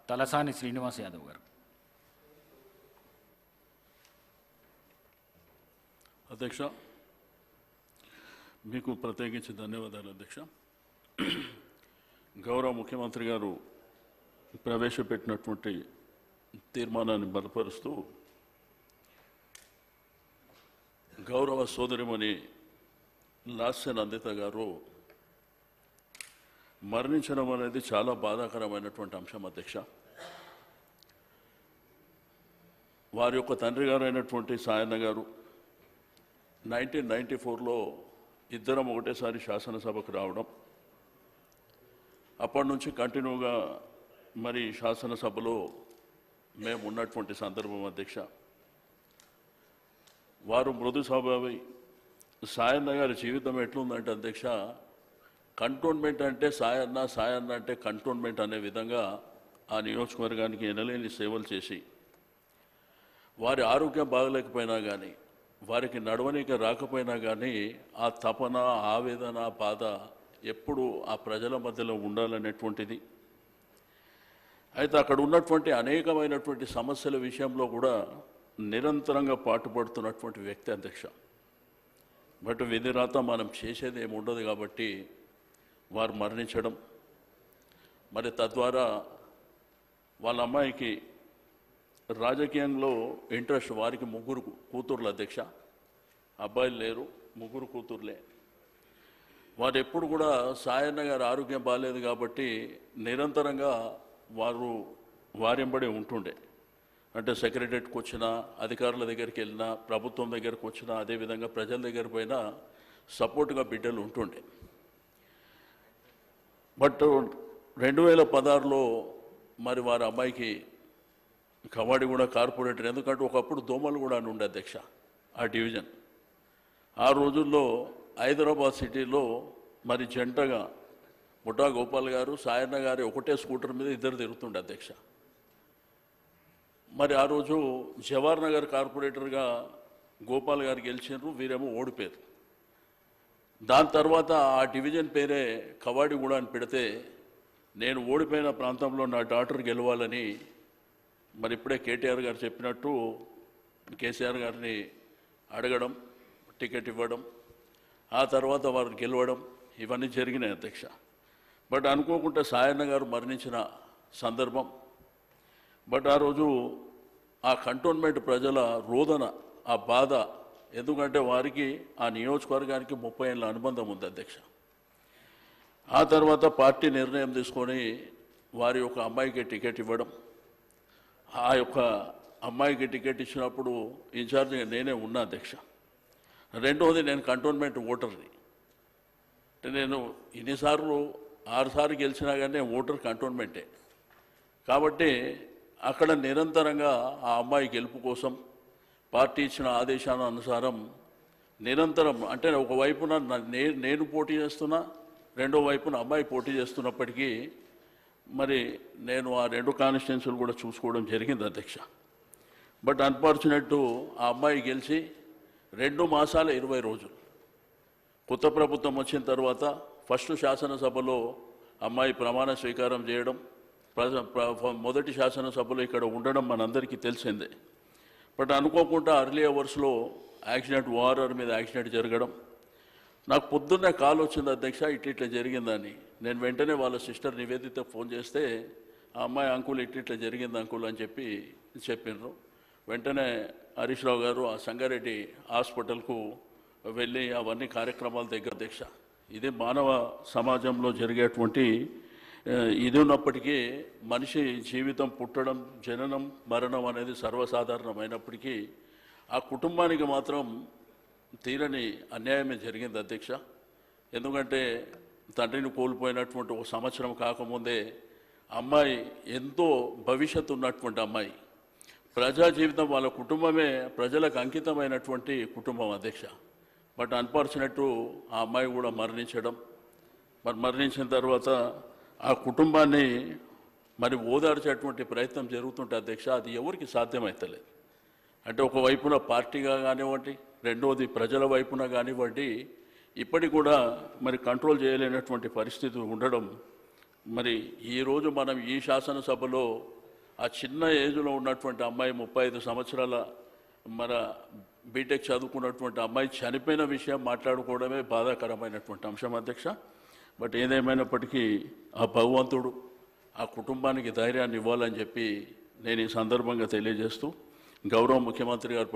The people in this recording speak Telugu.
తలసాని శ్రీనివాస్ యాదవ్ గారు. అధ్యక్ష, మీకు ప్రత్యేకించి ధన్యవాదాలు అధ్యక్ష. గౌరవ ముఖ్యమంత్రి గారు ప్రవేశపెట్టినటువంటి తీర్మానాన్ని బలపరుస్తూ గౌరవ సోదరిమణి లాస్య నందిత గారు మరణించడం అనేది చాలా బాధాకరమైనటువంటి అంశం అధ్యక్ష. వారి యొక్క తండ్రి గారు అయినటువంటి సాయన్న గారు 1994లో ఇద్దరం ఒకటేసారి శాసనసభకు రావడం, అప్పటి నుంచి కంటిన్యూగా మరి శాసనసభలో మేము ఉన్నటువంటి సందర్భం అధ్యక్ష. వారు మృదు స్వభావి. సాయన్న గారి జీవితం ఎట్లుందంటే అధ్యక్ష, కంటోన్మెంట్ అంటే సాయన్న, సాయన్న అంటే కంటోన్మెంట్ అనే విధంగా ఆ నియోజకవర్గానికి ఎనలేని సేవలు చేసి, వారి ఆరోగ్యం బాగలేకపోయినా కానీ, వారికి నడవనీక రాకపోయినా కానీ ఆ తపన, ఆవేదన, బాధ ఎప్పుడు ఆ ప్రజల మధ్యలో ఉండాలనేటువంటిది. అయితే అక్కడ ఉన్నటువంటి అనేకమైనటువంటి సమస్యల విషయంలో కూడా నిరంతరంగా పాటుపడుతున్నటువంటి వ్యక్తి అధ్యక్ష. బట్ విధిరాత మనం చేసేది ఏమి ఉండదు కాబట్టి వారు మరణించడం, మరి తద్వారా వాళ్ళ అమ్మాయికి రాజకీయంలో ఇంట్రెస్ట్. వారికి ముగ్గురు కూతుర్లు అధ్యక్ష, అబ్బాయిలు లేరు, ముగ్గురు కూతుర్లే. వారు ఎప్పుడు కూడా సాయన్న గారి ఆరోగ్యం బాగాలేదు కాబట్టి నిరంతరంగా వారు వారింబడి ఉంటుండే. అంటే సెక్రటరీకి వచ్చినా, అధికారుల దగ్గరికి వెళ్ళినా, ప్రభుత్వం దగ్గరికి వచ్చినా, అదేవిధంగా ప్రజల దగ్గర పోయినా సపోర్ట్గా బిడ్డలు ఉంటుండే. బట్ 2016లో మరి వారి అమ్మాయికి కవాడిగూడ కార్పొరేటర్, ఎందుకంటే ఒకప్పుడు దోమలు కూడా అని ఉండే అధ్యక్ష ఆ డివిజన్. ఆ రోజుల్లో హైదరాబాద్ సిటీలో మరి జంటగా ముఠా గోపాల్ గారు, సాయన్న గారి ఒకటే స్కూటర్ మీద ఇద్దరు తిరుగుతుండే అధ్యక్ష. మరి ఆ రోజు జవహర్ నగర్ కార్పొరేటర్గా గోపాల్ గారు గెలిచినారు, వీరేమో ఓడిపోయారు. దాని తర్వాత ఆ డివిజన్ పేరే కవాడిగూడ అని పెడితే, నేను ఓడిపోయిన ప్రాంతంలో నా డాక్టర్ గెలవాలని మరి ఇప్పుడే కేటీఆర్ గారు చెప్పినట్టు కేసీఆర్ గారిని అడగడం, టికెట్ ఇవ్వడం, ఆ తర్వాత వారు గెలవడం, ఇవన్నీ జరిగినాయి అధ్యక్ష. బట్ అనుకోకుండా సాయన్న గారు మరణించిన సందర్భం. బట్ ఆ రోజు ఆ కంటోన్మెంట్ ప్రజల రోదన, ఆ బాధ, ఎందుకంటే వారికి ఆ నియోజకవర్గానికి 30 ఏళ్ళ అనుబంధం ఉంది అధ్యక్ష. ఆ తర్వాత పార్టీ నిర్ణయం తీసుకొని వారి యొక్క అమ్మాయికి టికెట్ ఇవ్వడం. ఆ యొక్క అమ్మాయికి టికెట్ ఇచ్చినప్పుడు ఇన్ఛార్జిగా నేనే ఉన్నా అధ్యక్ష. రెండవది, నేను కంటోన్మెంట్ ఓటర్ని. అంటే నేను ఇన్నిసార్లు 6 సార్లు గెలిచినా కానీ ఓటర్ కంటోన్మెంటే కాబట్టి అక్కడ నిరంతరంగా ఆ అమ్మాయి గెలుపు కోసం పార్టీ ఇచ్చిన ఆదేశాల అనుసారం నిరంతరం, అంటే ఒకవైపున నేను పోటీ చేస్తున్నా, రెండో వైపున అమ్మాయి పోటీ చేస్తున్నప్పటికీ మరి నేను ఆ 2 కాన్స్టిట్యున్సీలు కూడా చూసుకోవడం జరిగింది అధ్యక్ష. బట్ అన్ఫార్చునేట్ ఆ అమ్మాయి గెలిచి 2 మాసాల 20 రోజులు కొత్త ప్రభుత్వం వచ్చిన తర్వాత ఫస్ట్ శాసనసభలో అమ్మాయి ప్రమాణ స్వీకారం చేయడం, మొదటి శాసనసభలో ఇక్కడ ఉండడం మనందరికీ తెలిసిందే. బట్ అనుకోకుండా అర్లీ అవర్స్లో యాక్సిడెంట్, ఓఆర్ఆర్ మీద యాక్సిడెంట్ జరగడం. నాకు పొద్దున్నే కాల్ వచ్చింది అధ్యక్ష, ఇట్లా జరిగిందని. నేను వెంటనే వాళ్ళ సిస్టర్ నివేదిత ఫోన్ చేస్తే, ఆ అమ్మాయి అంకుల్ ఇట్లా జరిగింది అంకుల్ అని చెప్పినారు. వెంటనే హరీష్ రావు గారు ఆ సంగారెడ్డి హాస్పిటల్కు వెళ్ళి అవన్నీ కార్యక్రమాల దగ్గర అధ్యక్ష. ఇది మానవ సమాజంలో జరిగేటువంటి ఇది ఉన్నప్పటికీ మనిషి జీవితం పుట్టడం, జననం, మరణం అనేది సర్వసాధారణమైనప్పటికీ ఆ కుటుంబానికి మాత్రం తీరని అన్యాయమే జరిగింది అధ్యక్ష. ఎందుకంటే తండ్రిని కోల్పోయినటువంటి 1 సంవత్సరం కాకముందే అమ్మాయి ఎంతో భవిష్యత్తు ఉన్నటువంటి అమ్మాయి, ప్రజా జీవితం, వాళ్ళ కుటుంబమే ప్రజలకు అంకితమైనటువంటి కుటుంబం అధ్యక్ష. బట్ అన్ఫార్చునేట్ ఆ అమ్మాయి కూడా మరణించడం. మరణించిన తర్వాత ఆ కుటుంబాన్ని మరి ఓదార్చేటువంటి ప్రయత్నం జరుగుతుంటే అధ్యక్ష, అది ఎవరికి సాధ్యమవుతలేదు. అంటే ఒకవైపున పార్టీగా కానివ్వండి, రెండవది ప్రజల వైపున కానివ్వండి, ఇప్పటికి కూడా మరి కంట్రోల్ చేయలేనటువంటి పరిస్థితి ఉండడం మరి ఈరోజు మనం ఈ శాసనసభలో ఆ చిన్న ఏజ్లో ఉన్నటువంటి అమ్మాయి 35 సంవత్సరాల మన బీటెక్ చదువుకున్నటువంటి అమ్మాయి చనిపోయిన విషయం మాట్లాడుకోవడమే బాధాకరమైనటువంటి అంశం అధ్యక్ష. బట్ ఏదేమైనప్పటికీ ఆ భగవంతుడు ఆ కుటుంబానికి ధైర్యాన్ని ఇవ్వాలని చెప్పి నేను ఈ సందర్భంగా తెలియజేస్తూ గౌరవ ముఖ్యమంత్రి గారు